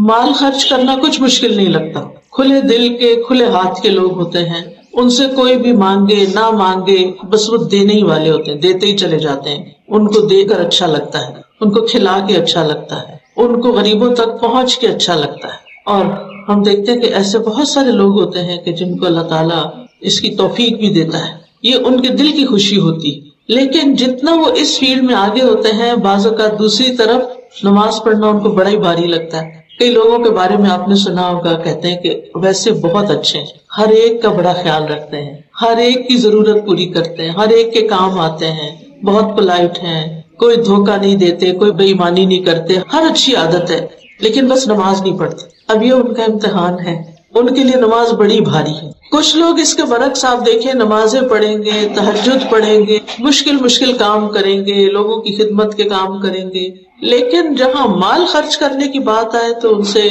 مال خرچ کرنا کچھ مشکل نہیں لگتا. کھلے دل کے کھلے ہاتھ کے لوگ ہوتے ہیں, ان سے کوئی بھی مانگے نہ مانگے بس وہ دینے ہی والے ہوتے ہیں, دیتے ہی چلے جاتے ہیں. ان کو دے کر اچھا لگتا ہے, ان کو کھلا کے اچھا لگتا ہے, ان کو غریبوں تک پہنچ کے اچھا لگتا ہے. اور ہم دیکھتے ہیں کہ ایسے بہت سارے لوگ ہوتے ہیں کہ جن کو اللہ تعالیٰ اس کی توفیق بھی دیتا ہے, یہ ان کے دل کی خوشی ہوتی. لیکن جتنا وہ اس فیلڈ میں آگے ہوتے ہیں, بعض اوقات دوسری طرف نماز پڑھنا ان کو بڑا ہی بھاری لگتا ہے. کئی لوگوں کے بارے میں آپ نے سنا ہوگا, کہتے ہیں کہ ویسے بہت اچھے ہیں, ہر ایک کا بڑا خیال رکھتے ہیں, ہر ایک کی ضرورت پوری کرتے ہیں, ہر ایک کے کام آتے ہیں, بہت پولائٹ ہیں, کوئی دھوکہ نہیں دیتے, کوئی بے ایمانی نہیں کرتے, ہر اچھی عادت ہے, لیکن بس نماز نہیں پڑھتے. اب یہ ان کا امتحان ہے, ان کے لیے نماز بڑی بھاری ہے. کچھ لوگ اس کے برعکس آپ دیکھیں, نمازیں پڑھیں گے, تہجد پڑھیں گے, مشکل کام کریں گے, لوگوں کی خدمت کے کام کریں گے, لیکن جہاں مال خرچ کرنے کی بات آئے تو ان سے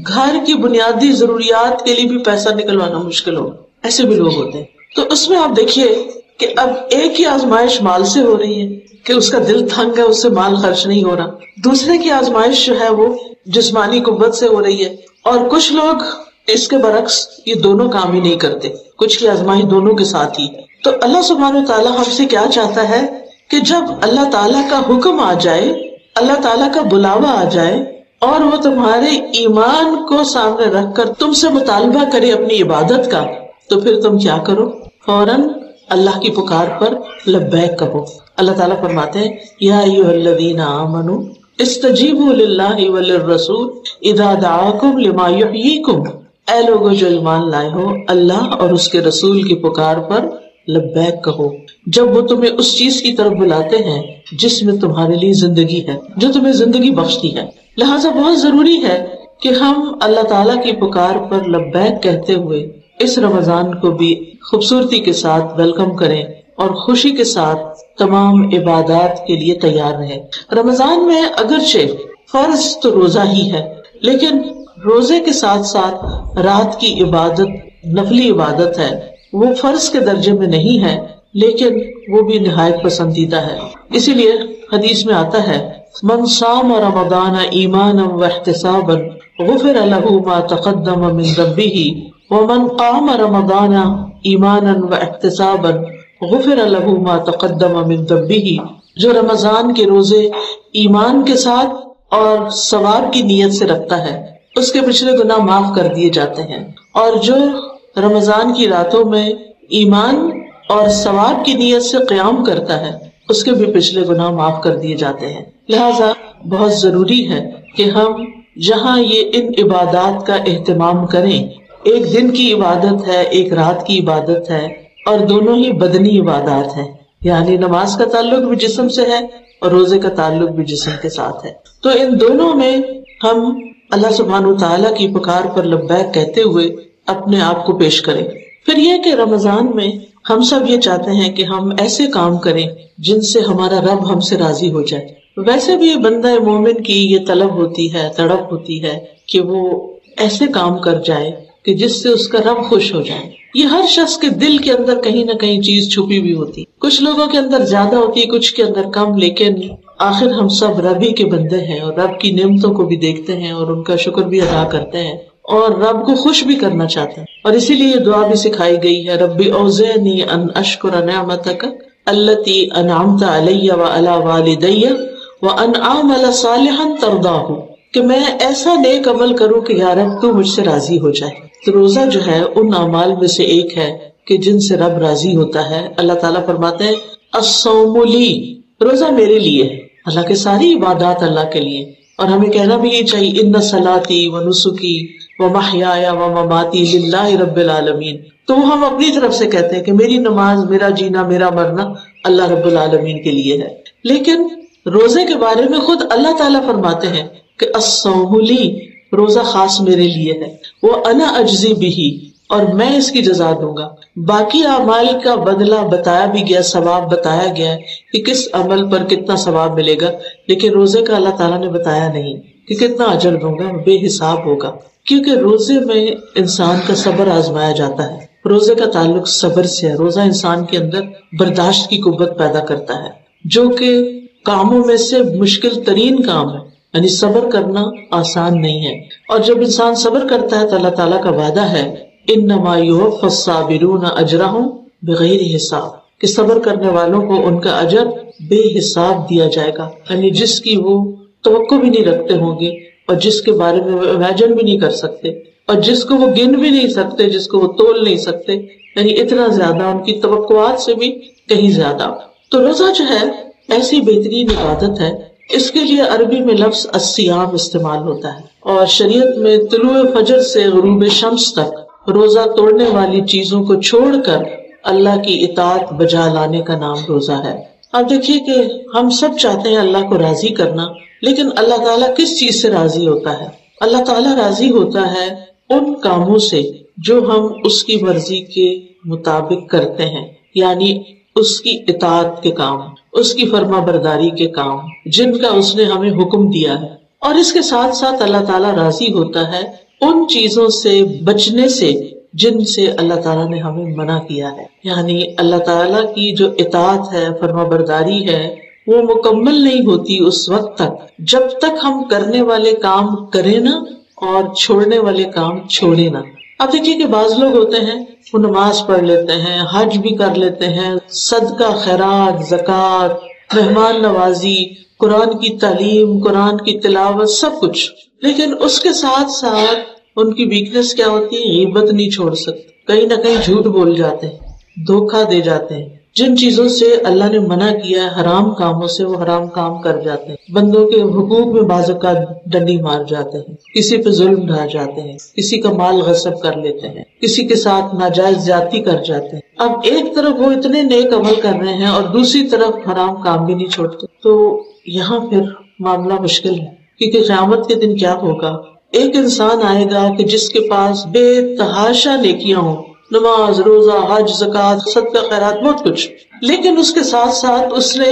گھر کی بنیادی ضروریات کے لیے بھی پیسہ نکلوانا مشکل ہو. ایسے بھی لوگ ہوتے ہیں. تو اس میں آپ دیکھیے کہ اب ایک ہی آزمائش مال سے ہو رہی ہے کہ اس کا دل تنگ ہے, اس سے مال خرچ نہیں ہو رہا. دوسرے کی آزمائش جو ہے وہ جسمانی قوت سے ہو رہی ہے. اور کچھ لوگ اس کے برعکس یہ دونوں کام ہی نہیں کرتے, کچھ کی آزمائش دونوں کے ساتھ ہی. تو اللہ سبحانہ و تعالیٰ ہم سے کیا چاہتا ہے کہ جب اللہ تعالیٰ کا حکم آ جائے, اللہ تعالیٰ کا بلاوا آ جائے, اور وہ تمہارے ایمان کو سامنے رکھ کر تم سے مطالبہ کرے اپنی عبادت کا, تو پھر تم کیا کرو, فوراً اللہ کی پکار پر لبیک کہو. اللہ تعالیٰ فرماتے ہیں, یا ایھا الذین آمنوا استجیبوا للہ وللرسول اذا دعاکم لما یحییکم. اے لوگوں جو ایمان لائے ہو, اللہ اور اس کے رسول کی پکار پر لبیک کہو جب وہ تمہیں اس چیز کی طرف بلاتے ہیں جس میں تمہارے لیے زندگی ہے, جو تمہیں زندگی بخشتی ہے. لہٰذا بہت ضروری ہے کہ ہم اللہ تعالیٰ کی پکار پر لبیک کہتے ہوئے اس رمضان کو بھی خوبصورتی کے ساتھ ویلکم کریں اور خوشی کے ساتھ تمام عبادات کے لیے تیار رہیں. رمضان میں اگرچہ فرض تو روزہ ہی ہے, لیکن روزے کے ساتھ ساتھ رات کی عبادت نفلی عبادت ہے, وہ فرض کے درجے میں نہیں ہے, لیکن وہ بھی نہایت پسندیدہ ہے. اسی لیے حدیث میں آتا ہے, من صام رمضان ایمانا واحتسابا غفر له ما تقدم من ذنبه ومن قام رمضان ایمانا واحتسابا غفر له ما تقدم من ذنبه. جو رمضان کے روزے ایمان کے ساتھ اور ثواب کی نیت سے رکھتا ہے اس کے پچھلے گناہ معاف کر دیے جاتے ہیں, اور جو رمضان کی راتوں میں ایمان اور ثواب کی نیت سے قیام کرتا ہے اس کے بھی پچھلے گناہ معاف کر دیے جاتے ہیں. لہذا بہت ضروری ہے کہ ہم جہاں یہ ان عبادات کا اہتمام کریں, ایک دن کی عبادت ہے, ایک رات کی عبادت ہے, اور دونوں ہی بدنی عبادات ہیں, یعنی نماز کا تعلق بھی جسم سے ہے اور روزے کا تعلق بھی جسم کے ساتھ ہے. تو ان دونوں میں ہم اللہ سبحانہ و تعالیٰ کی پکار پر لبیک کہتے ہوئے اپنے آپ کو پیش کریں. پھر یہ کہ رمضان میں ہم سب یہ چاہتے ہیں کہ ہم ایسے کام کریں جن سے ہمارا رب ہم سے راضی ہو جائے. ویسے بھی بندہ مومن کی یہ طلب ہوتی ہے, تڑپ ہوتی ہے کہ وہ ایسے کام کر جائے کہ جس سے اس کا رب خوش ہو جائے. یہ ہر شخص کے دل کے اندر کہیں نہ کہیں چیز چھپی بھی ہوتی, کچھ لوگوں کے اندر زیادہ ہوتی, کچھ کے اندر کم, لیکن آخر ہم سب رب ہی کے بندے ہیں اور رب کی نعمتوں کو بھی دیکھتے ہیں اور ان کا شکر بھی ادا کرتے ہیں اور رب کو خوش بھی کرنا چاہتے ہیں. اور اسی لیے یہ دعا بھی سکھائی گئی ہے, ربی اوزعنی ان اشکر نعمتک التی انعمت علی وعلی والدی وان اعمل صالحا ترضاہ, کہ میں ایسا نیک عمل کروں کہ یا رب تو مجھ سے راضی ہو جائے. تو روزہ جو ہے ان اعمال میں سے ایک ہے کہ جن سے رب راضی ہوتا ہے. اللہ تعالیٰ فرماتے ہیں الصوم لی, روزہ میرے لیے ہے. اللہ کے ساری عبادات اللہ کے لیے, اور ہمیں کہنا بھی یہ چاہیے ان صلاتی و نسکی و محیای و مماتی للہ رب العالمین. تو ہم اپنی طرف سے کہتے ہیں کہ میری نماز, میرا جینا, میرا مرنا اللہ رب العالمین کے لیے ہے. لیکن روزے کے بارے میں خود اللہ تعالیٰ فرماتے ہیں کہ الصوم لی, روزہ خاص میرے لیے ہے, وہ انا اجزی بھی, اور میں اس کی جزا دوں گا. باقی اعمال کا بدلہ بتایا بھی گیا, ثواب بتایا گیا کہ کس عمل پر کتنا ثواب ملے گا, لیکن روزے کا اللہ تعالیٰ نے بتایا نہیں کہ کتنا اجر دوں گا, بے حساب ہوگا. کیونکہ روزے میں انسان کا صبر آزمایا جاتا ہے. روزے کا تعلق صبر سے ہے. روزہ انسان کے اندر برداشت کی قوت پیدا کرتا ہے, جو کہ کاموں میں سے مشکل ترین کام ہے. یعنی صبر کرنا آسان نہیں ہے، اور جب انسان صبر کرتا ہے تو اللہ تعالیٰ کا وعدہ ہے انما یوفی الصابرون اجرہم بغیر حساب، کہ صبر کرنے والوں کو ان کا اجر بے حساب دیا جائے گا، یعنی جس کی وہ توقع بھی نہیں رکھتے ہوں گے اور جس کے بارے میں وہ امیجن بھی نہیں کر سکتے اور جس کو وہ گن بھی نہیں سکتے، جس کو وہ تول نہیں سکتے، یعنی اتنا زیادہ ان کی توقعات سے بھی کہیں زیادہ۔ تو روزہ جو ہے ایسی بہترین عبادت ہے، اس کے لیے عربی میں لفظ الصیام استعمال ہوتا ہے، اور شریعت میں طلوع فجر سے غروب شمس تک روزہ توڑنے والی چیزوں کو چھوڑ کر اللہ کی اطاعت بجا لانے کا نام روزہ ہے۔ اب دیکھیے کہ ہم سب چاہتے ہیں اللہ کو راضی کرنا، لیکن اللہ تعالیٰ کس چیز سے راضی ہوتا ہے؟ اللہ تعالیٰ راضی ہوتا ہے ان کاموں سے جو ہم اس کی مرضی کے مطابق کرتے ہیں، یعنی اس کی اطاعت کے کام، اس کی فرما برداری کے کام جن کا اس نے ہمیں حکم دیا ہے، اور اس کے ساتھ ساتھ اللہ تعالیٰ راضی ہوتا ہے ان چیزوں سے بچنے سے جن سے اللہ تعالیٰ نے ہمیں منع کیا ہے۔ یعنی اللہ تعالیٰ کی جو اطاعت ہے، فرما برداری ہے، وہ مکمل نہیں ہوتی اس وقت تک جب تک ہم کرنے والے کام کریں نا اور چھوڑنے والے کام چھوڑے نا۔ اب دیکھیے کہ بعض لوگ ہوتے ہیں وہ نماز پڑھ لیتے ہیں، حج بھی کر لیتے ہیں، صدقہ، خیرات، زکوٰۃ، مہمان نوازی، قرآن کی تعلیم، قرآن کی تلاوت، سب کچھ، لیکن اس کے ساتھ ساتھ ان کی ویکنس کیا ہوتی ہے؟ غیبت نہیں چھوڑ سکتے، کہیں نہ کہیں جھوٹ بول جاتے ہیں، دھوکہ دے جاتے ہیں، جن چیزوں سے اللہ نے منع کیا ہے، حرام کاموں سے وہ حرام کام کر جاتے ہیں، بندوں کے حقوق میں بعض اوقات ڈنڈی مار جاتے ہیں، کسی پہ ظلم ڈھا جاتے ہیں، کسی کا مال غصب کر لیتے ہیں، کسی کے ساتھ ناجائز زیادتی کر جاتے ہیں۔ اب ایک طرف وہ اتنے نیک عمل کر رہے ہیں اور دوسری طرف حرام کام بھی نہیں چھوڑتے، تو یہاں پھر معاملہ مشکل ہے، کیونکہ قیامت کے دن کیا ہوگا؟ ایک انسان آئے گا کہ جس کے پاس بے تحاشا نیکیاں ہوں، نماز، روزہ، حج، زکوٰۃ، صدقہ، خیرات، بہت کچھ، لیکن اس کے ساتھ ساتھ اس نے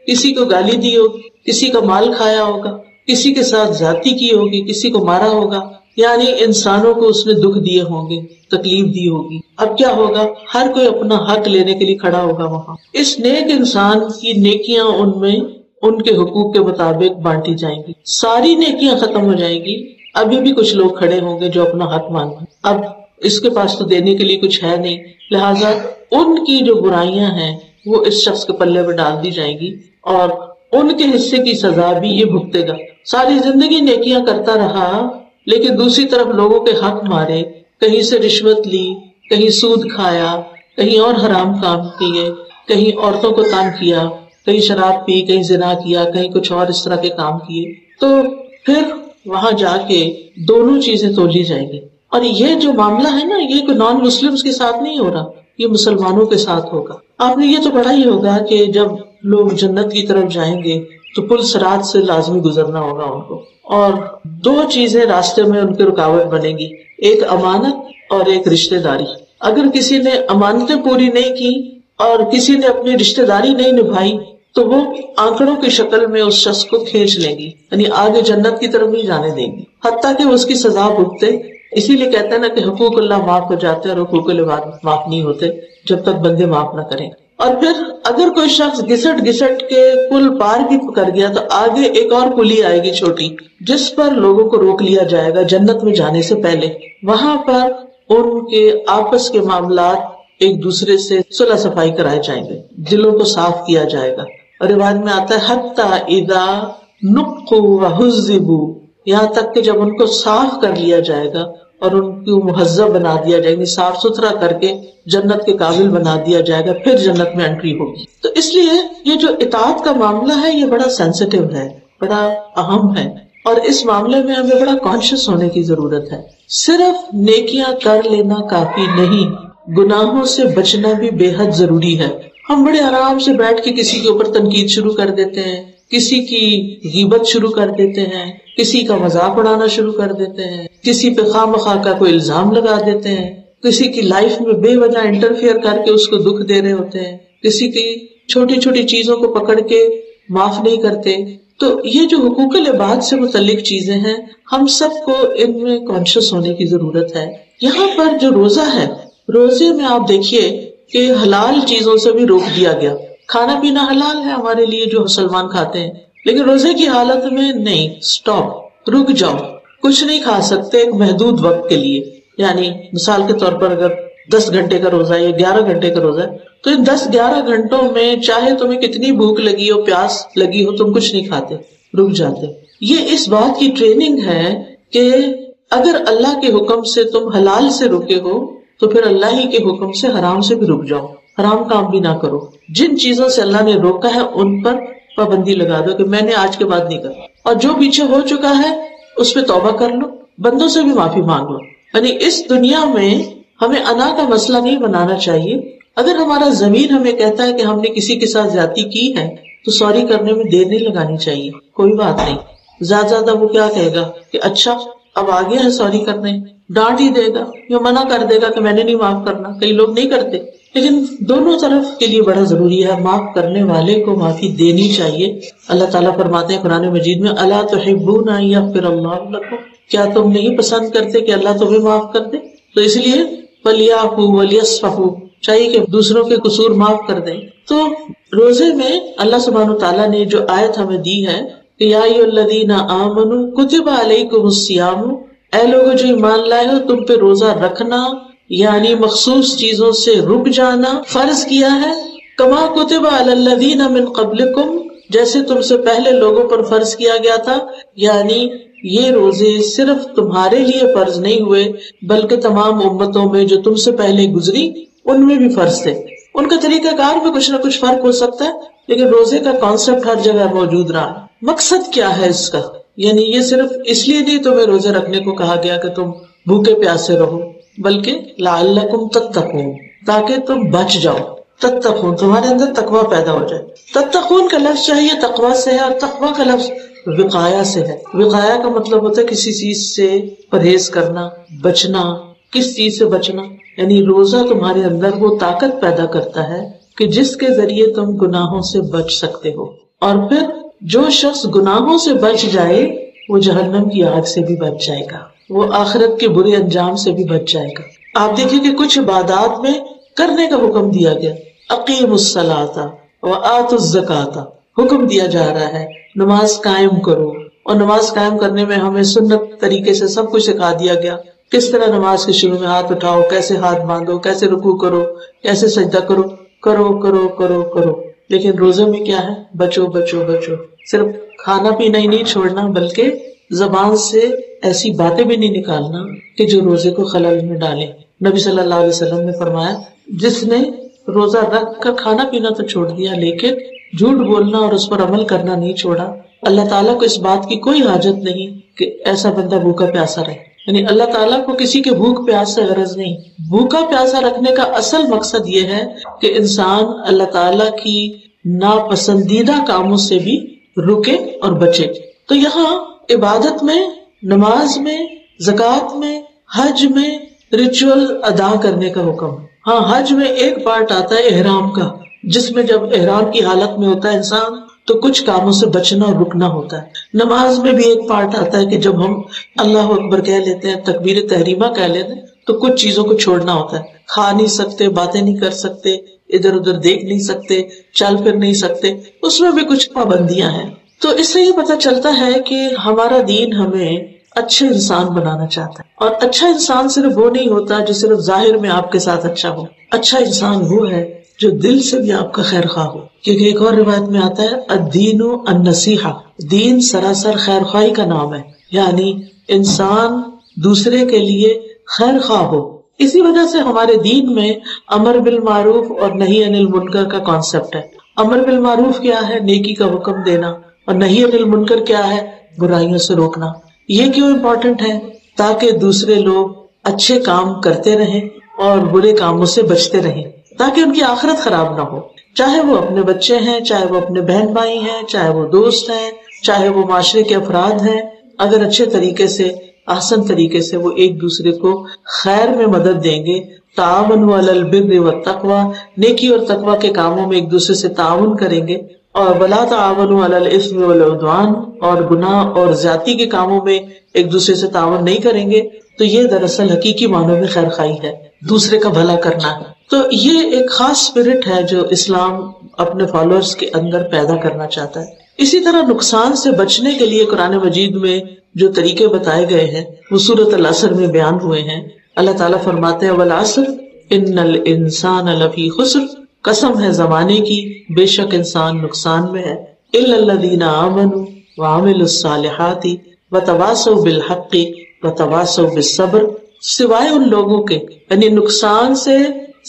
کسی کو گالی دی ہوگی، کسی کا مال کھایا ہوگا، کسی کے ساتھ زیادتی کی ہوگی، کسی کو مارا ہوگا، یعنی انسانوں کو اس نے دکھ دیے ہوں گے، تکلیف دی ہوگی۔ اب کیا ہوگا؟ ہر کوئی اپنا حق لینے کے لیے کھڑا ہوگا وہاں۔ اس نیک انسان کی نیکیاں ان میں ان کے حقوق کے مطابق بانٹی جائیں گی، ساری نیکیاں ختم ہو جائیں گی، ابھی بھی کچھ لوگ کھڑے ہوں گے جو اپنا حق مانگیں، اب اس کے پاس تو دینے کے لیے کچھ ہے نہیں، لہٰذا ان کی جو برائیاں ہیں وہ اس شخص کے پلے میں ڈال دی جائیں گی اور ان کے حصے کی سزا بھی یہ بھگتے گا۔ ساری زندگی نیکیاں کرتا رہا لیکن دوسری طرف لوگوں کے حق مارے، کہیں سے رشوت لی، کہیں سود کھایا، کہیں اور حرام کام کیے، کہیں عورتوں کو تنگ کیا، کہیں شراب پی، کہیں زنا کیا، کہیں کچھ اور اس طرح کے کام کیے، تو پھر وہاں جا کے دونوں چیزیں تولی جائیں گی۔ اور یہ جو معاملہ ہے نا، یہ کوئی نان مسلمز کے ساتھ نہیں ہو رہا، یہ مسلمانوں کے ساتھ ہوگا۔ آپ نے یہ تو پڑھا ہی ہوگا کہ جب لوگ جنت کی طرف جائیں گے تو پل صراط سے لازمی گزرنا ہوگا ان کو، اور دو چیزیں راستے میں ان کی رکاوٹ بنے گی، ایک امانت اور ایک رشتہ داری۔ اگر کسی نے امانتیں پوری نہیں کی اور کسی نے اپنی رشتہ داری نہیں نبھائی تو وہ آنکڑوں کی شکل میں اس شخص کو کھینچ لیں گی، یعنی آگے جنت کی طرف نہیں جانے دیں گی، حتیٰ کہ اس کی سزا بھگتے۔ اسی لیے کہتے ہیں نا کہ حقوق اللہ معاف ہو جاتے ہیں اور حقوق العباد معاف نہیں ہوتے جب تک بندے معاف نہ کریں۔ اور پھر اگر کوئی شخص گھسٹ گھسٹ کے پل پار بھی کر گیا تو آگے ایک اور پلی آئے گی چھوٹی، جس پر لوگوں کو روک لیا جائے گا جنت میں جانے سے پہلے۔ وہاں پر ان کے آپس کے معاملات ایک دوسرے سے صلح صفائی کرائے جائیں گے، دلوں کو صاف کیا جائے گا۔ اور روایت میں آتا ہے حتی اذا نقوا وحذبوا، یہاں تک کہ جب ان کو صاف کر لیا جائے گا اور ان کو مہذب بنا دیا جائے گا، صاف ستھرا کر کے جنت کے قابل بنا دیا جائے گا، پھر جنت میں انٹری ہوگی۔ تو اس لیے یہ جو اطاعت کا معاملہ ہے یہ بڑا سینسٹیو ہے، بڑا اہم ہے، اور اس معاملے میں ہمیں بڑا کانشیس ہونے کی ضرورت ہے۔ صرف نیکیاں کر لینا کافی نہیں، گناہوں سے بچنا بھی بے حد ضروری ہے۔ ہم بڑے آرام سے بیٹھ کے کسی کے اوپر تنقید شروع کر دیتے ہیں، کسی کی غیبت شروع کر دیتے ہیں، کسی کا مذاق اڑانا شروع کر دیتے ہیں، کسی پہ خواہ مخواہ کا کوئی الزام لگا دیتے ہیں، کسی کی لائف میں بے وجہ انٹرفیئر کر کے اس کو دکھ دے رہے ہوتے ہیں، کسی کی چھوٹی چھوٹی چیزوں کو پکڑ کے معاف نہیں کرتے۔ تو یہ جو حقوق العباد سے متعلق چیزیں ہیں، ہم سب کو ان میں کانشیس ہونے کی ضرورت ہے۔ یہاں پر جو روزہ ہے، روزے میں آپ دیکھیے کہ حلال چیزوں سے بھی روک دیا گیا۔ کھانا پینا حلال ہے ہمارے لیے جو مسلمان کھاتے ہیں، لیکن روزے کی حالت میں نہیں، اسٹاپ، رک جاؤ، کچھ نہیں کھا سکتے ایک محدود وقت کے لیے. یعنی مثال کے طور پر اگر 10 گھنٹے کا روزہ ہے یا 11 گھنٹے کا روزہ ہے تو ان 10-11 گھنٹوں میں چاہے تمہیں کتنی بھوک لگی ہو، پیاس لگی ہو، تم کچھ نہیں کھاتے، رک جاتے. یہ اس بات کی ٹریننگ ہے کہ اگر اللہ کے حکم سے تم حلال سے رکے ہو تو پھر اللہ ہی کے حکم سے حرام سے بھی رک جاؤ، حرام کام بھی نہ کرو. جن چیزوں سے اللہ نے روکا ہے ان پر پابندی لگا دو کہ میں نے آج کے بعد نہیں کرنا، اور جو پیچھے ہو چکا ہے اس پہ توبہ کر لو، بندوں سے بھی معافی مانگ لو. یعنی اس دنیا میں ہمیں انا کا مسئلہ نہیں بنانا چاہیے. اگر ہمارا ضمیر ہمیں کہتا ہے کہ ہم نے کسی کے ساتھ زیادتی کی ہے تو سوری کرنے میں دیر نہیں لگانی چاہیے، کوئی بات نہیں. زیادہ وہ کیا کہے گا کہ اچھا اب آ گیا ہے سوری کرنے، ڈانٹ ہی دے گا یا منع کر دے گا کہ میں نے نہیں معاف کرنا. کئی لوگ نہیں کرتے، لیکن دونوں طرف کے لیے بڑا ضروری ہے، معاف کرنے والے کو معافی دینی چاہیے. اللہ تعالیٰ فرماتے ہیں قرآن مجید میں الا تحبون ان یغفر اللہ لکم، کیا تم نہیں پسند کرتے کہ اللہ تمہیں معاف کر دے؟ تو اس لیے ولیعفوا ولیصفحوا، چاہیے کہ دوسروں کے قصور معاف کر دیں. تو روزے میں اللہ سبحانہ تعالیٰ نے جو آیت ہمیں دی ہے کہ یا ایھا الذین آمنوا کتب علیکم الصیام، اے لوگوں جو ایمان لائے ہو تم پہ روزہ رکھنا، یعنی مخصوص چیزوں سے رک جانا فرض کیا ہے. کما کتب علی الذین من قبلکم، جیسے تم سے پہلے لوگوں پر فرض کیا گیا تھا. یعنی یہ روزے صرف تمہارے لیے فرض نہیں ہوئے بلکہ تمام امتوں میں جو تم سے پہلے گزری ان میں بھی فرض تھے. ان کا طریقہ کار میں کچھ نہ کچھ فرق ہو سکتا ہے لیکن روزے کا کانسیپٹ ہر جگہ موجود رہا. مقصد کیا ہے اس کا؟ یعنی یہ صرف اس لیے نہیں تمہیں روزے رکھنے کو کہا گیا کہ تم بھوکے پیاسے رہو، بلکہ لعلکم تتقون، تاکہ تم بچ جاؤ. تتقون، تمہارے اندر تقوی پیدا ہو جائے. تتقون کا لفظ چاہیے تقوی سے ہے، اور تقوی کا لفظ وقایا سے ہے. وقایا کا مطلب ہوتا ہے کسی چیز سے پرہیز کرنا، بچنا. کس چیز سے بچنا؟ یعنی روزہ تمہارے اندر وہ طاقت پیدا کرتا ہے کہ جس کے ذریعے تم گناہوں سے بچ سکتے ہو. اور پھر جو شخص گناہوں سے بچ جائے وہ جہنم کی آگ سے بھی بچ جائے گا، وہ آخرت کے برے انجام سے بھی بچ جائے گا. آپ دیکھیں کہ کچھ عبادات میں کرنے کا حکم دیا گیا، اقیموا الصلاۃ وآتوا الزکاۃ، حکم دیا جا رہا ہے نماز قائم کرو. اور نماز قائم کرنے میں ہمیں سنت طریقے سے سب کچھ سکھا دیا گیا، کس طرح نماز کے شروع میں ہاتھ اٹھاؤ، کیسے ہاتھ باندھو، کیسے رکوع کرو، کیسے سجدہ کرو. کرو کرو کرو کرو. لیکن روزے میں کیا ہے؟ بچو بچو بچو. صرف کھانا پینا ہی نہیں چھوڑنا بلکہ زبان سے ایسی باتیں بھی نہیں نکالنا کہ جو روزے کو خلل میں ڈالے. نبی صلی اللہ علیہ وسلم نے فرمایا جس نے روزہ رکھ کر کھانا پینا تو چھوڑ دیا لیکن جھوٹ بولنا اور اس پر عمل کرنا نہیں چھوڑا، اللہ تعالیٰ کو اس بات کی کوئی حاجت نہیں کہ ایسا بندہ بھوکا پیاسا رہے. یعنی اللہ تعالیٰ کو کسی کے بھوک پیاس سے غرض نہیں. بھوکا پیاسا رکھنے کا اصل مقصد یہ ہے کہ انسان اللہ تعالیٰ کی ناپسندیدہ کاموں سے بھی رکے اور بچے. تو یہاں عبادت میں، نماز میں، زکوٰۃ میں، حج میں ریچول ادا کرنے کا حکم. ہاں حج میں ایک پارٹ آتا ہے احرام کا، جس میں جب احرام کی حالت میں ہوتا ہے انسان تو کچھ کاموں سے بچنا اور رکنا ہوتا ہے. نماز میں بھی ایک پارٹ آتا ہے کہ جب ہم اللہ اکبر کہہ لیتے ہیں، تکبیر تحریمہ کہہ لیتے ہیں تو کچھ چیزوں کو چھوڑنا ہوتا ہے. کھا نہیں سکتے، باتیں نہیں کر سکتے، ادھر ادھر دیکھ نہیں سکتے، چل پھر نہیں سکتے، اس میں بھی کچھ پابندیاں ہیں. تو اس سے یہ پتہ چلتا ہے کہ ہمارا دین ہمیں اچھے انسان بنانا چاہتا ہے. اور اچھا انسان صرف وہ نہیں ہوتا جو صرف ظاہر میں آپ کے ساتھ اچھا ہو. اچھا انسان وہ ہے جو دل سے بھی آپ کا خیر خواہ ہو. کیونکہ ایک اور روایت میں آتا ہے الدین النصیحہ، دین سراسر خیر خواہی کا نام ہے. یعنی انسان دوسرے کے لیے خیر خواہ ہو. اسی وجہ سے ہمارے دین میں امر بالمعروف اور نہی عن المنکر کا کانسیپٹ ہے. امر بالمعروف کیا ہے؟ نیکی کا حکم دینا. اور نہی عن المنکر کیا ہے؟ برائیوں سے روکنا. یہ کیوں امپورٹنٹ ہے؟ تاکہ دوسرے لوگ اچھے کام کرتے رہیں اور برے کاموں سے بچتے رہیں، تاکہ ان کی آخرت خراب نہ ہو. چاہے وہ اپنے بچے ہیں، چاہے وہ اپنے بہن بھائی ہیں، چاہے وہ دوست ہیں، چاہے وہ معاشرے کے افراد ہیں، اگر اچھے طریقے سے، احسن طریقے سے وہ ایک دوسرے کو خیر میں مدد دیں گے. تعاونوا علی البر والتقوی، نیکی اور تقوی کے کاموں میں ایک دوسرے سے تعاون کریں گے. اور ولا تعاونوا علی الاثم والعدوان، اور گناہ اور زیادتی کے کاموں میں ایک دوسرے سے تعاون نہیں کریں گے. تو یہ دراصل حقیقی معنوں میں خیر خواہی ہے، دوسرے کا بھلا کرنا ہے. تو یہ ایک خاص اسپرٹ ہے جو اسلام اپنے فالوورز کے اندر پیدا کرنا چاہتا ہے. اسی طرح نقصان سے بچنے کے لیے قرآن مجید میں جو طریقے بتائے گئے ہیں وہ سورۃ العصر میں بیان ہوئے ہیں. اللہ تعالیٰ فرماتے ہیں والعصر ان الانسان لفی خسر، قسم ہے زمانے کی بے شک انسان نقصان میں ہے، الا الذین آمنوا وعملوا الصالحات وتواصوا بالحق وتواصوا بالصبر، سوائے ان لوگوں کے، یعنی نقصان سے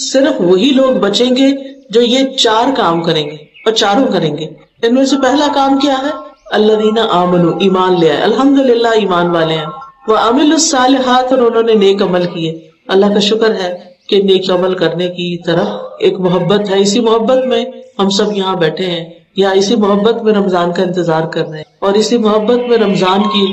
صرف وہی لوگ بچیں گے جو یہ 4 کام کریں گے اور چاروں کریں گے. ان میں سے پہلا کام کیا ہے؟ الذین آمنوا، ایمان لے آئے، الحمدللہ ایمان والے ہیں. وعملوا الصالحات، اور انہوں نے نیک عمل کیے. اللہ کا شکر ہے کہ نیک عمل کرنے کی طرف ایک محبت ہے. اسی محبت میں ہم سب یہاں بیٹھے ہیں، یا اسی محبت میں رمضان کا انتظار کر رہے ہیں، اور اسی محبت میں رمضان کی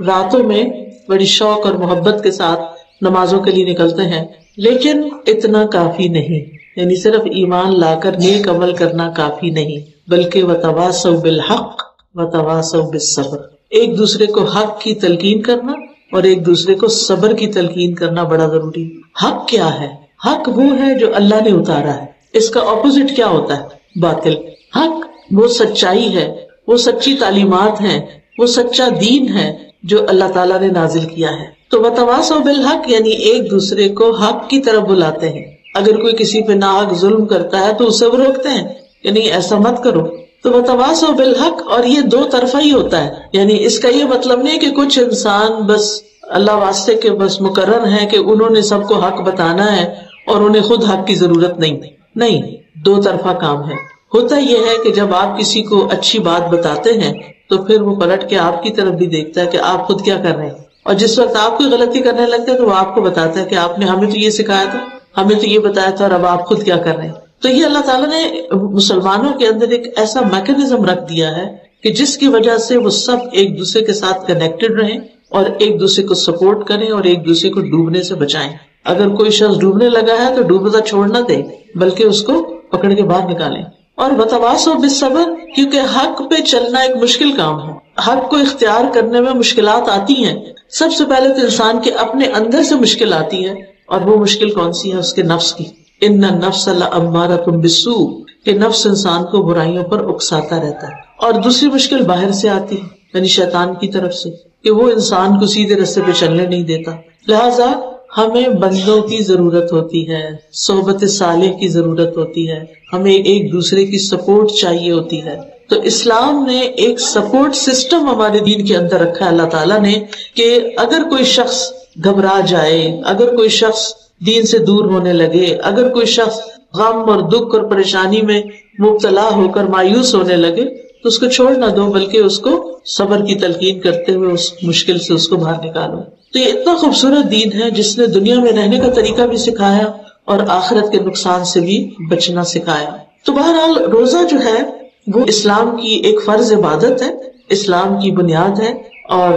راتوں میں بڑی شوق اور محبت کے ساتھ نمازوں کے لیے نکلتے ہیں. لیکن اتنا کافی نہیں، یعنی صرف ایمان لا کر نیک عمل کرنا کافی نہیں، بلکہ وتواصوا بالحق وتواصوا بالصبر، ایک دوسرے کو حق کی تلقین کرنا اور ایک دوسرے کو صبر کی تلقین کرنا بڑا ضروری. حق کیا ہے؟ حق وہ ہے جو اللہ نے اتارا ہے. اس کا اپوزٹ کیا ہوتا ہے؟ باطل. حق وہ سچائی ہے، وہ سچی تعلیمات ہیں، وہ سچا دین ہے جو اللہ تعالیٰ نے نازل کیا ہے. تو وتواصوا بالحق یعنی ایک دوسرے کو حق کی طرف بلاتے ہیں. اگر کوئی کسی پہ ناحق ظلم کرتا ہے تو اسے وہ روکتے ہیں، یعنی ایسا مت کرو. تو وتواصوا بالحق، اور یہ 2 طرفہ ہی ہوتا ہے. یعنی اس کا یہ مطلب نہیں کہ کچھ انسان بس اللہ واسطے کے بس مقرر ہیں کہ انہوں نے سب کو حق بتانا ہے اور انہیں خود حق کی ضرورت نہیں. 2 طرفہ کام ہے. ہوتا یہ ہے کہ جب آپ کسی کو اچھی بات بتاتے ہیں تو پھر وہ پلٹ کے آپ کی طرف بھی دیکھتا ہے کہ آپ خود کیا کر رہے ہیں، اور جس وقت آپ کوئی غلطی کرنے لگتے ہیں تو وہ آپ کو بتاتا ہے کہ آپ نے ہمیں تو یہ سکھایا تھا، ہمیں تو یہ بتایا تھا، اور اب آپ خود کیا کر رہے ہیں. تو یہ اللہ تعالیٰ نے مسلمانوں کے اندر ایک ایسا میکینزم رکھ دیا ہے کہ جس کی وجہ سے وہ سب ایک دوسرے کے ساتھ کنیکٹڈ رہیں اور ایک دوسرے کو سپورٹ کریں اور ایک دوسرے کو ڈوبنے سے بچائیں. اگر کوئی شخص ڈوبنے لگا ہے تو ڈوبتا چھوڑ نہ دے، بلکہ اس کو پکڑ کے باہر نکالیں. اور وتواصوا بالصبر، کیونکہ حق پہ چلنا ایک مشکل کام ہے. حق کو اختیار کرنے میں مشکلات آتی ہیں. سب سے پہلے تو انسان کے اپنے اندر سے مشکل آتی ہے، اور وہ مشکل کون سی ہے؟ اس کے نفس کی. ان النفس لامارۃ بالسوء، کہ نفس انسان کو برائیوں پر اکساتا رہتا ہے. اور دوسری مشکل باہر سے آتی ہے، یعنی شیطان کی طرف سے، کہ وہ انسان کو سیدھے راستے پہ چلنے نہیں دیتا. لہذا ہمیں بندوں کی ضرورت ہوتی ہے، صحبت صالح کی ضرورت ہوتی ہے، ہمیں ایک دوسرے کی سپورٹ چاہیے ہوتی ہے. تو اسلام نے ایک سپورٹ سسٹم ہمارے دین کے اندر رکھا ہے اللہ تعالیٰ نے، کہ اگر کوئی شخص گھبرا جائے، اگر کوئی شخص دین سے دور ہونے لگے، اگر کوئی شخص غم اور دکھ اور پریشانی میں مبتلا ہو کر مایوس ہونے لگے تو اس کو چھوڑ نہ دو، بلکہ اس کو صبر کی تلقین کرتے ہوئے اس مشکل سے اس کو باہر نکالو. تو یہ اتنا خوبصورت دین ہے جس نے دنیا میں رہنے کا طریقہ بھی سکھایا اور آخرت کے نقصان سے بھی بچنا سکھایا. تو بہرحال روزہ جو ہے وہ اسلام کی ایک فرض عبادت ہے، اسلام کی بنیاد ہے، اور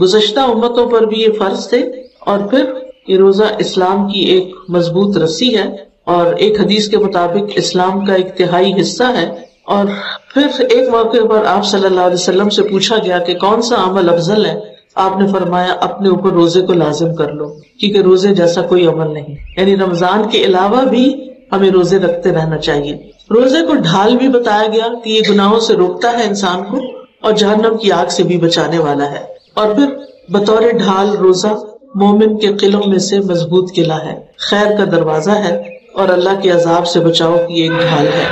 گزشتہ امتوں پر بھی یہ فرض تھے. اور پھر یہ روزہ اسلام کی ایک مضبوط رسی ہے، اور ایک حدیث کے مطابق اسلام کا ایک تہائی حصہ ہے. اور پھر ایک موقع پر آپ صلی اللہ علیہ وسلم سے پوچھا گیا کہ کون سا عمل افضل ہے؟ آپ نے فرمایا اپنے اوپر روزے کو لازم کر لو، کیونکہ روزے جیسا کوئی عمل نہیں. یعنی رمضان کے علاوہ بھی ہمیں روزے رکھتے رہنا چاہیے. روزے کو ڈھال بھی بتایا گیا کہ یہ گناہوں سے روکتا ہے انسان کو اور جہنم کی آگ سے بھی بچانے والا ہے. اور پھر بطور ڈھال روزہ مومن کے قلعوں میں سے مضبوط قلعہ ہے، خیر کا دروازہ ہے، اور اللہ کے عذاب سے بچاؤ کی ایک ڈھال ہے.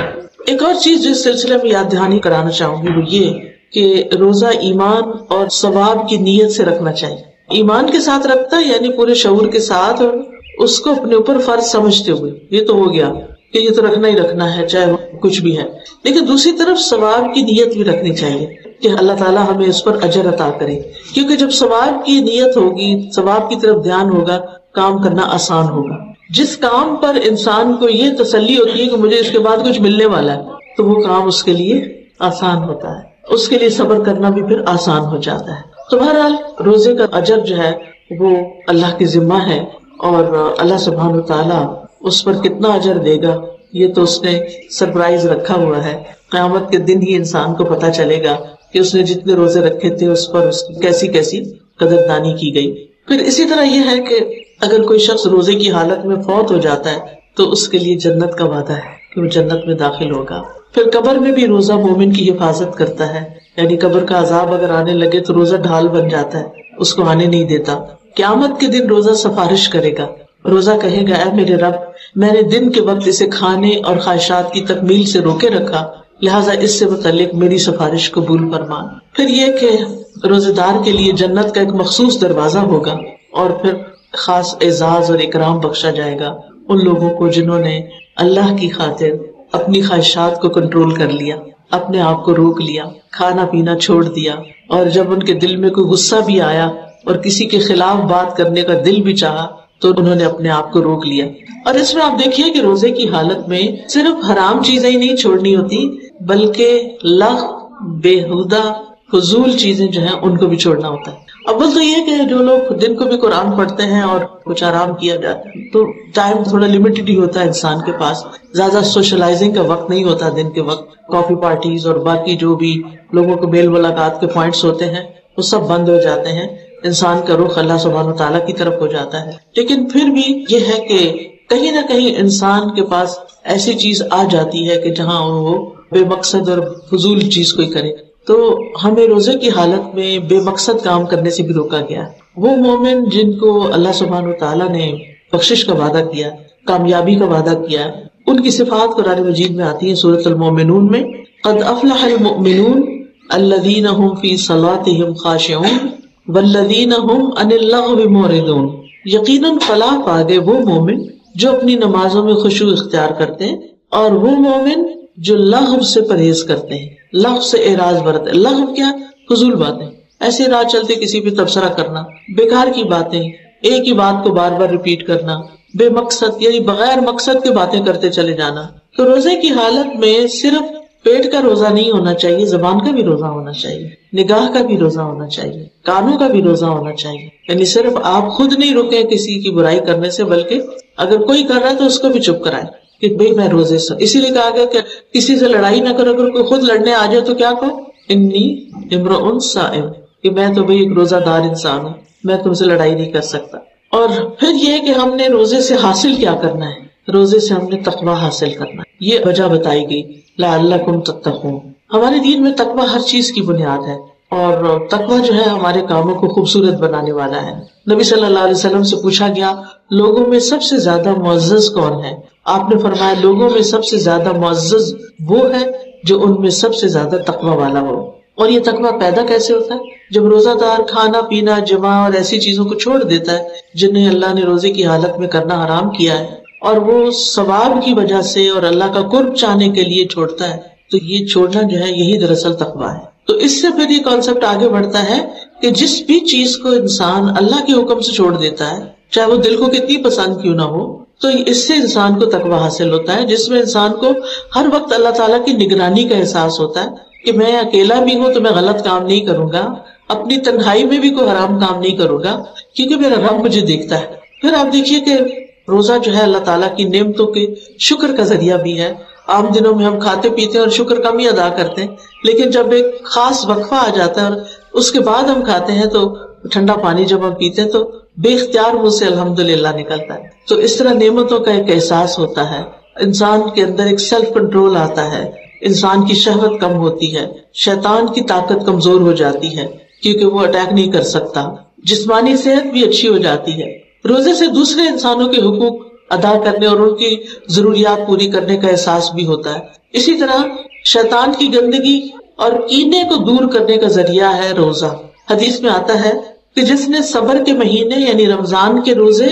ایک اور چیز جو اس سلسلے میں یاد دہانی کرانا چاہوں گی وہ یہ کہ روزہ ایمان اور ثواب کی نیت سے رکھنا چاہیے. ایمان کے ساتھ رکھتا ہے، یعنی پورے شعور کے ساتھ، اور اس کو اپنے اوپر فرض سمجھتے ہوئے یہ تو ہو گیا کہ یہ تو رکھنا ہی رکھنا ہے چاہے کچھ بھی ہے. لیکن دوسری طرف ثواب کی نیت بھی رکھنی چاہیے کہ اللہ تعالیٰ ہمیں اس پر اجر عطا کرے، کیونکہ جب ثواب کی نیت ہوگی، ثواب کی طرف دھیان ہوگا، کام کرنا آسان ہوگا. جس کام پر انسان کو یہ تسلی ہوتی ہے کہ مجھے اس کے بعد کچھ ملنے والا ہے تو وہ کام اس کے لیے آسان ہوتا ہے، اس کے لیے صبر کرنا بھی پھر آسان ہو جاتا ہے. تو بہرحال روزے کا اجر جو ہے وہ اللہ کی ذمہ ہے، اور اللہ سبحانہ وتعالیٰ اس پر کتنا اجر دے گا یہ تو اس نے سرپرائز رکھا ہوا ہے. قیامت کے دن ہی انسان کو پتہ چلے گا کہ اس نے جتنے روزے رکھے تھے اس پر اس کی کیسی کیسی قدردانی کی گئی. پھر اسی طرح یہ ہے کہ اگر کوئی شخص روزے کی حالت میں فوت ہو جاتا ہے تو اس کے لیے جنت کا وعدہ ہے. کہ وہ جنت میں داخل ہوگا. پھر قبر میں بھی روزہ مومن کی حفاظت کرتا ہے، یعنی قبر کا عذاب اگر آنے لگے تو روزہ ڈھال بن جاتا ہے، اس کو آنے نہیں دیتا. قیامت کے دن روزہ سفارش کرے گا، روزہ کہے گا اے میرے رب، میں نے دن کے وقت اسے کھانے اور خواہشات کی تکمیل سے روکے رکھا، لہٰذا اس سے متعلق میری سفارش قبول فرما. پھر یہ کہ روزے دار کے لیے جنت کا ایک مخصوص دروازہ ہوگا، اور پھر خاص اعزاز اور اکرام بخشا جائے گا ان لوگوں کو جنہوں نے اللہ کی خاطر اپنی خواہشات کو کنٹرول کر لیا، اپنے آپ کو روک لیا، کھانا پینا چھوڑ دیا، اور جب ان کے دل میں کوئی غصہ بھی آیا اور کسی کے خلاف بات کرنے کا دل بھی چاہا تو انہوں نے اپنے آپ کو روک لیا. اور اس میں آپ دیکھیے کہ روزے کی حالت میں صرف حرام چیزیں ہی نہیں چھوڑنی ہوتی، بلکہ لغو، بیہودہ، فضول چیزیں جو ہیں ان کو بھی چھوڑنا ہوتا ہے. اول تو یہ کہ جو لوگ دن کو بھی قرآن پڑھتے ہیں اور کچھ آرام کیا جاتا ہے تو ٹائم تھوڑا لمیٹڈ ہی ہوتا ہے انسان کے پاس، زیادہ سوشلائزنگ کا وقت نہیں ہوتا دن کے وقت. کافی پارٹیز اور باقی جو بھی لوگوں کو میل ملاقات کے پوائنٹس ہوتے ہیں وہ سب بند ہو جاتے ہیں، انسان کا رخ اللہ سبحانہ وتعالیٰ کی طرف ہو جاتا ہے. لیکن پھر بھی یہ ہے کہ کہیں نہ کہیں انسان کے پاس ایسی چیز آ جاتی ہے کہ جہاں وہ بے مقصد اور فضول چیز کوئی کرے. تو ہمیں روزے کی حالت میں بے مقصد کام کرنے سے بھی روکا گیا. وہ مومن جن کو اللہ سبحانہ وتعالیٰ نے بخشش کا وعدہ کیا، کامیابی کا وعدہ کیا، ان کی صفات قرآن مجید میں آتی ہیں سورۃ المومنون میں، قد افلح المؤمنون الذین هم فی صلاتهم خاشعون والذین هم عن اللغو معرضون. یقیناً فلاح پا گئے وہ مومن جو اپنی نمازوں میں خشوع اختیار کرتے ہیں، اور وہ مومن جو لغو سے پرہیز کرتے ہیں، لغو سے اعراض برتتے. لغو کیا؟ فضول باتیں، ایسے راہ چلتے کسی پہ تبصرہ کرنا، بیکار کی باتیں، ایک ہی بات کو بار بار ریپیٹ کرنا، بے مقصد یعنی بغیر مقصد کے باتیں کرتے چلے جانا. تو روزے کی حالت میں صرف پیٹ کا روزہ نہیں ہونا چاہیے، زبان کا بھی روزہ ہونا چاہیے، نگاہ کا بھی روزہ ہونا چاہیے، کانوں کا بھی روزہ ہونا چاہیے. یعنی صرف آپ خود نہیں رکیں کسی کی برائی کرنے سے، بلکہ اگر کوئی کر رہا ہے تو اس کو بھی چپ کرائیں کہ بھئی میں روزے سے. اسی لیے کہا گیا کہ کسی سے لڑائی نہ کرو، اگر کوئی خود لڑنے آ جائے تو کیا کہو، انی امرؤ صائم، کہ میں تو بھئی ایک روزہ دار انسان ہوں، میں تم سے لڑائی نہیں کر سکتا. اور پھر یہ کہ ہم نے روزے سے حاصل کیا کرنا ہے، روزے سے ہم نے تقویٰ حاصل کرنا ہے. یہ وجہ بتائی گئی لعلکم تتقون. ہمارے دین میں تقویٰ ہر چیز کی بنیاد ہے، اور تقویٰ جو ہے ہمارے کاموں کو خوبصورت بنانے والا ہے. نبی صلی اللہ علیہ وسلم سے پوچھا گیا لوگوں میں سب سے زیادہ معزز کون ہے؟ آپ نے فرمایا لوگوں میں سب سے زیادہ معزز وہ ہے جو ان میں سب سے زیادہ تقویٰ والا ہو. اور یہ تقویٰ پیدا کیسے ہوتا ہے؟ جب روزہ دار کھانا پینا، جماع اور ایسی چیزوں کو چھوڑ دیتا ہے جنہیں اللہ نے روزے کی حالت میں کرنا حرام کیا ہے، اور وہ ثواب کی وجہ سے اور اللہ کا قرب چاہنے کے لیے چھوڑتا ہے، تو یہ چھوڑنا جو ہے یہی دراصل تقویٰ ہے. تو اس سے پھر یہ کانسیپٹ آگے بڑھتا ہے کہ جس بھی چیز کو انسان اللہ کے حکم سے چھوڑ دیتا ہے، چاہے وہ دل کو کتنی پسند کیوں نہ ہو، تو اس سے انسان کو تقویٰ حاصل ہوتا ہے، جس میں انسان کو ہر وقت اللہ تعالیٰ کی نگرانی کا احساس ہوتا ہے کہ میں اکیلا بھی ہوں تو میں غلط کام نہیں کروں گا، اپنی تنہائی میں بھی کوئی حرام کام نہیں کروں گا، کیونکہ میرا رب مجھے دیکھتا ہے. پھر آپ دیکھیے کہ روزہ جو ہے اللہ تعالیٰ کی نعمتوں کے شکر کا ذریعہ بھی ہے. عام دنوں میں ہم کھاتے پیتے ہیں اور شکر کم ہی ادا کرتے ہیں، لیکن جب ایک خاص وقفہ آ جاتا ہے اور اس کے بعد ہم کھاتے ہیں تو ٹھنڈا پانی جب ہم پیتے ہیں تو بے اختیار منہ سے الحمدللہ نکلتا ہے. تو اس طرح نعمتوں کا ایک احساس ہوتا ہے، انسان کے اندر ایک سیلف کنٹرول آتا ہے، انسان کی شہوت کم ہوتی ہے، شیطان کی طاقت کمزور ہو جاتی ہے کیونکہ وہ اٹیک نہیں کر سکتا، جسمانی صحت بھی اچھی ہو جاتی ہے. روزے سے دوسرے انسانوں کے حقوق ادا کرنے اور ان کی ضروریات پوری کرنے کا احساس بھی ہوتا ہے. اسی طرح شیطان کی گندگی اور کینے کو دور کرنے کا ذریعہ ہے روزہ. حدیث میں آتا ہے کہ جس نے صبر کے مہینے یعنی رمضان کے روزے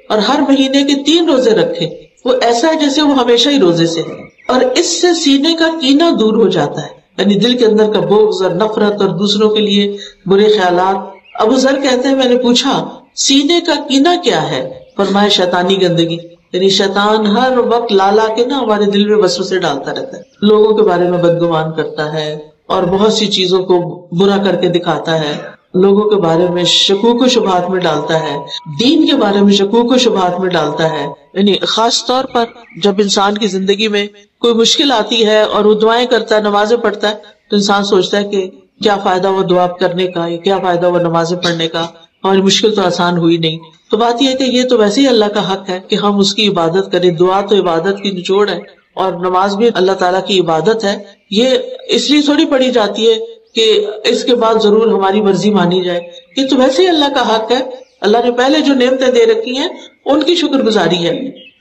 اور ہر مہینے کے 3 روزے رکھے، وہ ایسا ہے جیسے وہ ہمیشہ ہی روزے سے ہے، اور اس سے سینے کا کینہ دور ہو جاتا ہے، یعنی دل کے اندر کا بغض اور نفرت اور دوسروں کے لیے برے خیالات. ابو ذر کہتے ہیں میں نے پوچھا سینے کا کینہ کیا ہے؟ فرمایا شیطانی گندگی، یعنی شیطان ہر وقت لالا کے نا ہمارے دل میں وسوسے ڈالتا رہتا ہے، لوگوں کے بارے میں بدگمان کرتا ہے اور بہت سی چیزوں کو برا کر کے دکھاتا ہے، لوگوں کے بارے میں شکوک و شبہات میں ڈالتا ہے، دین کے بارے میں شکوک و شبہات میں ڈالتا ہے. یعنی خاص طور پر جب انسان کی زندگی میں کوئی مشکل آتی ہے اور وہ دعائیں کرتا ہے، نمازیں پڑھتا ہے، تو انسان سوچتا ہے کہ کیا فائدہ وہ دعا کرنے کا، یا کیا فائدہ وہ نمازیں پڑھنے کا، ہماری مشکل تو آسان ہوئی نہیں. تو بات یہ ہے کہ یہ تو ویسے ہی اللہ کا حق ہے کہ ہم اس کی عبادت کریں، دعا تو عبادت کی نچوڑ ہے، اور نماز بھی اللہ تعالیٰ کی عبادت ہے. یہ اس لیے تھوڑی پڑھی جاتی ہے کہ اس کے بعد ضرور ہماری مرضی مانی جائے. یہ تو ویسے ہی اللہ کا حق ہے. اللہ نے پہلے جو نعمتیں دے رکھی ہیں ان کی شکر گزاری ہے.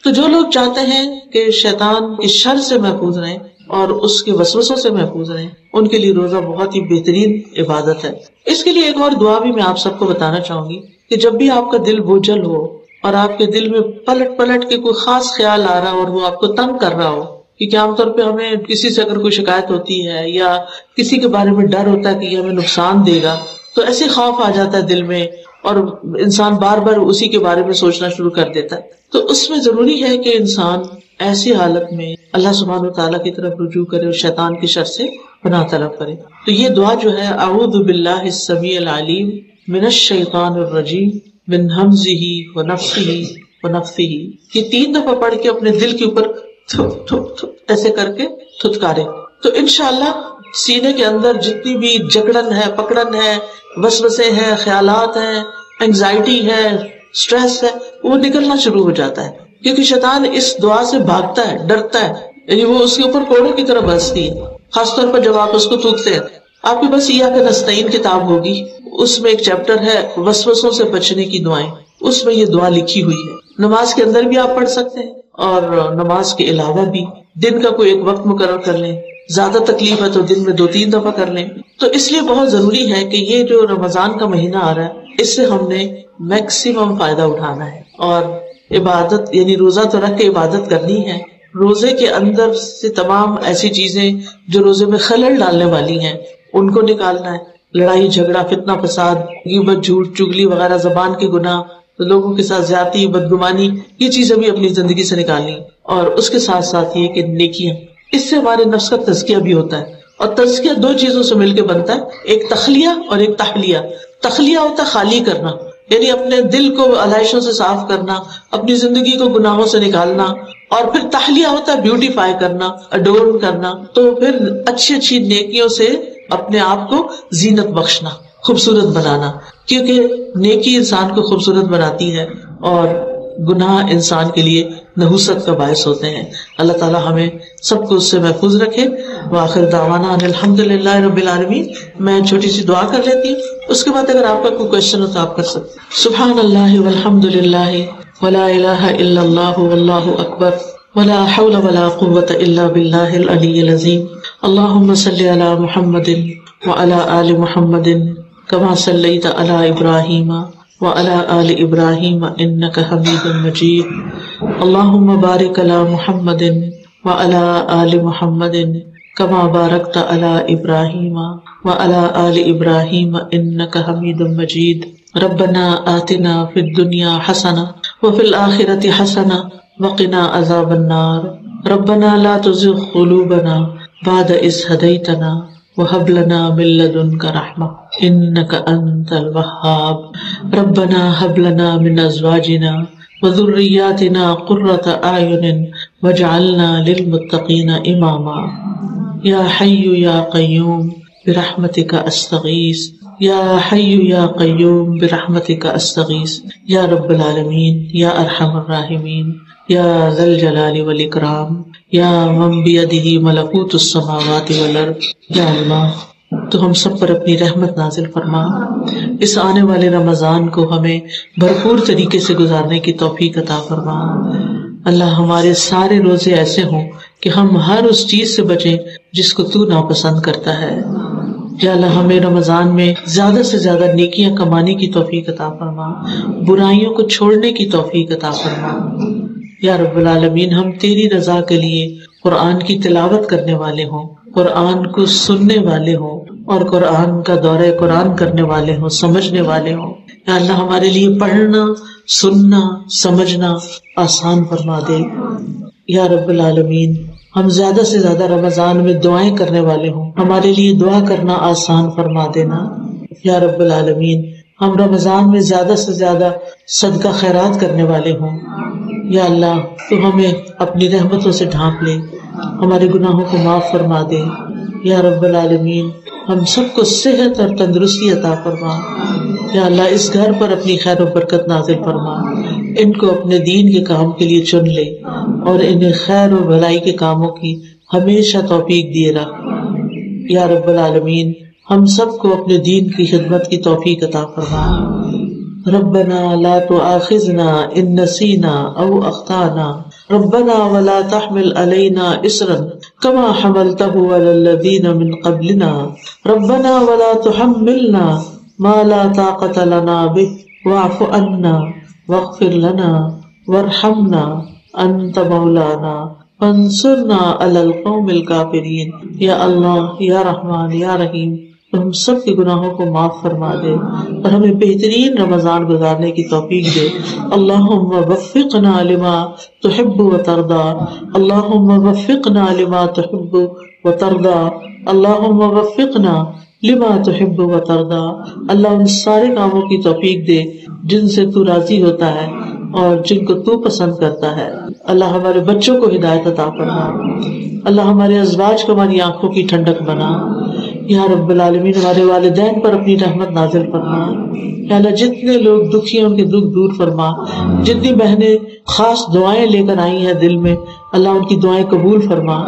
تو جو لوگ چاہتے ہیں کہ شیطان کے شر سے محفوظ رہیں اور اس کے وسوسوں سے محفوظ رہیں، ان کے لیے روزہ بہت ہی بہترین عبادت ہے. اس کے لیے ایک اور دعا بھی میں آپ سب کو بتانا چاہوں گی کہ جب بھی آپ کا دل بوجھل ہو اور آپ کے دل میں پلٹ پلٹ کے کوئی خاص خیال آ رہا ہو اور وہ آپ کو تنگ کر رہا ہو، کیونکہ عام طور پہ ہمیں کسی سے اگر کوئی شکایت ہوتی ہے یا کسی کے بارے میں ڈر ہوتا ہے کہ یہ ہمیں نقصان دے گا، تو ایسے خوف آ جاتا ہے دل میں اور انسان بار بار اسی کے بارے میں سوچنا شروع کر دیتا ہے. تو اس میں ضروری ہے کہ انسان ایسی حالت میں اللہ سبحانہ و تعالیٰ کی طرف رجوع کرے اور شیطان کی شر سے پناہ طلب کرے. تو یہ دعا جو ہے اعوذ باللہ السمیع العلیم من الشیطان الرجیم من ہمزہ ونفخہ ونفثہ، یہ 3 دفعہ پڑھ کے اپنے دل کے اوپر تھپ تھپ تھپ ایسے کر کے تھتکارے. تو انشاءاللہ سینے کے اندر جتنی بھی جکڑن ہے، پکڑن ہے، وسوسے ہیں، خیالات ہیں، انگزائٹی ہے، سٹریس ہے، وہ نکلنا شروع ہو جاتا ہے. کیونکہ شیطان اس دعا سے بھاگتا ہے، ڈرتا ہے، یعنی وہ اس کے اوپر کوڑوں کی طرح برستی ہے. خاص طور پر جب آپ اس کو تھوکتے ہیں. آپ کے پاس ایاک نستعین کتاب ہوگی، اس میں ایک چیپٹر ہے وسوسوں سے بچنے کی دعائیں، اس میں یہ دعا لکھی ہوئی ہے. نماز کے اندر بھی آپ پڑھ سکتے ہیں اور نماز کے علاوہ بھی دن کا کوئی ایک وقت مقرر کر لیں. زیادہ تکلیف ہے تو دن میں 2-3 دفعہ کر لیں. تو اس لیے بہت ضروری ہے کہ یہ جو رمضان کا مہینہ آ رہا ہے اس سے ہم نے میکسیمم فائدہ اٹھانا ہے اور عبادت یعنی روزہ تو رکھ کے عبادت کرنی ہے. روزے کے اندر سے تمام ایسی چیزیں جو روزے میں خلل ڈالنے والی ہیں ان کو نکالنا ہے. لڑائی جھگڑا، فتنہ فساد، غیبت، جھوٹ، چگلی وغیرہ، زبان کے گناہ، لوگوں کے ساتھ زیادتی، بدگمانی، یہ چیزیں بھی اپنی زندگی سے نکالنی. اور اس کے ساتھ ساتھ یہ کہ نیکیاں، اس سے ہمارے نفس کا تزکیہ بھی ہوتا ہے. اور تزکیہ 2 چیزوں سے مل کے بنتا ہے، ایک تخلیہ اور ایک تحلیہ. تخلیہ ہوتا ہے خالی کرنا، یعنی اپنے دل کو علائشوں سے صاف کرنا، اپنی زندگی کو گناہوں سے نکالنا. اور پھر تحلیہ ہوتا ہے بیوٹیفائی کرنا، اڈورن کرنا. تو پھر اچھی اچھی نیکیوں سے اپنے آپ کو زینت بخشنا، خوبصورت بنانا، کیونکہ نیکی انسان کو خوبصورت بناتی ہے اور گناہ انسان کے لیے نحوست کا باعث ہوتے ہیں. اللہ تعالیٰ ہمیں سب کو اس سے محفوظ رکھے. وآخر دعوانا ان الحمدللہ رب العالمین. میں چھوٹی سی دعا کر لیتی ہوں، اس کے بعد اگر آپ کا کوئی کوشچن ہو تو آپ کر سکتے. سبحان اللہ والحمدللہ ولا الہ الا اللہ واللہ اکبر ولا حول ولا قوة الا باللہ العلی العظیم. اللہم صلی علی محمد وعلی آل محمد کما صلیت علی ابراہیم وعلی آل ابراہیم انک حمید مجید. اللہم بارک علی محمد وعلی آل محمد کما بارکت علی ابراہیم وعلی آل ابراہیم انک حمید مجید. ربنا آتنا فی الدنیا حسنہ وفی الآخرۃ حسنہ وقنا عذاب النار. ربنا لا تزغ قلوبنا بعد اذ ہدیتنا وہب لنا من لدنک رحمہ انک انت الوہاب. ربنا ہب لنا من ازواجنا وذریاتنا قرۃ اعین واجعلنا للمتقین اماما. یا حی یا قیوم برحمتک استغیث یا حی یا قیوم برحمتک استغیث. یا رب العالمین، یا ارحم الراحمین، یا ذا الجلال والاکرام، یا من بیدہ ملکوت السماوات والارض. یا اللہ تو ہم سب پر اپنی رحمت نازل فرما. اس آنے والے رمضان کو ہمیں بھرپور طریقے سے گزارنے کی توفیق عطا فرما. اللہ ہمارے سارے روزے ایسے ہوں کہ ہم ہر اس چیز سے بچیں جس کو تو ناپسند کرتا ہے. یا اللہ ہمیں رمضان میں زیادہ سے زیادہ نیکیاں کمانے کی توفیق عطا فرما، برائیوں کو چھوڑنے کی توفیق عطا فرما. یا رب العالمین ہم تیری رضا کے لیے قرآن کی تلاوت کرنے والے ہوں، قرآن کو سننے والے ہوں اور قرآن کا دورہ قرآن کرنے والے ہوں، سمجھنے والے ہوں. یا اللہ ہمارے لیے پڑھنا، سننا، سمجھنا آسان فرما دے. یا رب العالمین ہم زیادہ سے زیادہ رمضان میں دعائیں کرنے والے ہوں، ہمارے لیے دعا کرنا آسان فرما دینا. یا رب العالمین ہم رمضان میں زیادہ سے زیادہ صدقہ خیرات کرنے والے ہوں. یا اللہ تو ہمیں اپنی رحمتوں سے ڈھانپ لے، ہمارے گناہوں کو معاف فرما دے. یا رب العالمین ہم سب کو صحت اور تندرستی عطا فرما. یا اللہ اس گھر پر اپنی خیر و برکت نازل فرما. ان کو اپنے دین کے کام کے لیے چن لے اور انہیں خیر و بھلائی کے کاموں کی ہمیشہ توفیق دیے رکھ۔ یا رب العالمین ہم سب کو اپنے دین کی خدمت کی توفیق عطا فرما۔ ربنا لا تؤاخذنا ان نسینا او اخطانا ربنا ولا تحمل علينا إصرا كما حملته على الذين من قبلنا ربنا ولا تحملنا ما لا طاقة لنا به واعف عنا واغفر لنا وارحمنا أنت مولانا فانصرنا على القوم الكافرين۔ یا اللہ، یا رحمان، یا رحیم، تو ہم سب کے گناہوں کو معاف فرما دے اور ہمیں بہترین رمضان گزارنے کی توفیق دے۔ اللہم وفقنا لما تحب وترضى، اللہم وفقنا لما تحب وترضى، اللہم وفقنا لما تحب وترضى۔ اللہ ان سارے کاموں کی توفیق دے جن سے تو راضی ہوتا ہے اور جن کو تو پسند کرتا ہے۔ اللہ ہمارے بچوں کو ہدایت عطا فرما، اللہ ہمارے ازواج کو ہماری آنکھوں کی ٹھنڈک بنا۔ یا رب العالمین ہمارے والدین پر اپنی رحمت نازل فرما۔ یا اللہ جتنے لوگ دکھی ہیں ان کے دکھ دور فرما، جتنی بہنیں خاص دعائیں لے کر آئی ہیں دل میں، اللہ ان کی دعائیں قبول فرما۔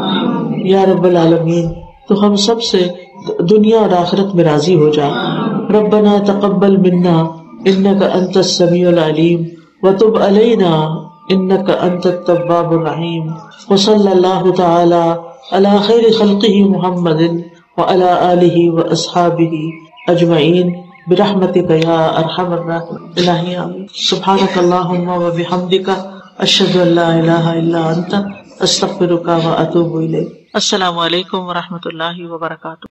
یا رب العالمین تو ہم سب سے دنیا اور آخرت میں راضی ہو جا۔ ربنا تقبل منا انک انت السمیع العلیم وتب علینا انک انت التواب الرحیم، وصلی اللہ تعالی علی خیر خلقہ محمد وعلی آلہ واصحابہ اجمعین برحمتک یا ارحم الراحمین۔ الہی آمین۔ سبحانک اللہم وبحمدک اشہد ان لا الہ الا انت استغفرک واتوب الیک۔ السلام علیکم ورحمۃ اللہ وبرکاتہ۔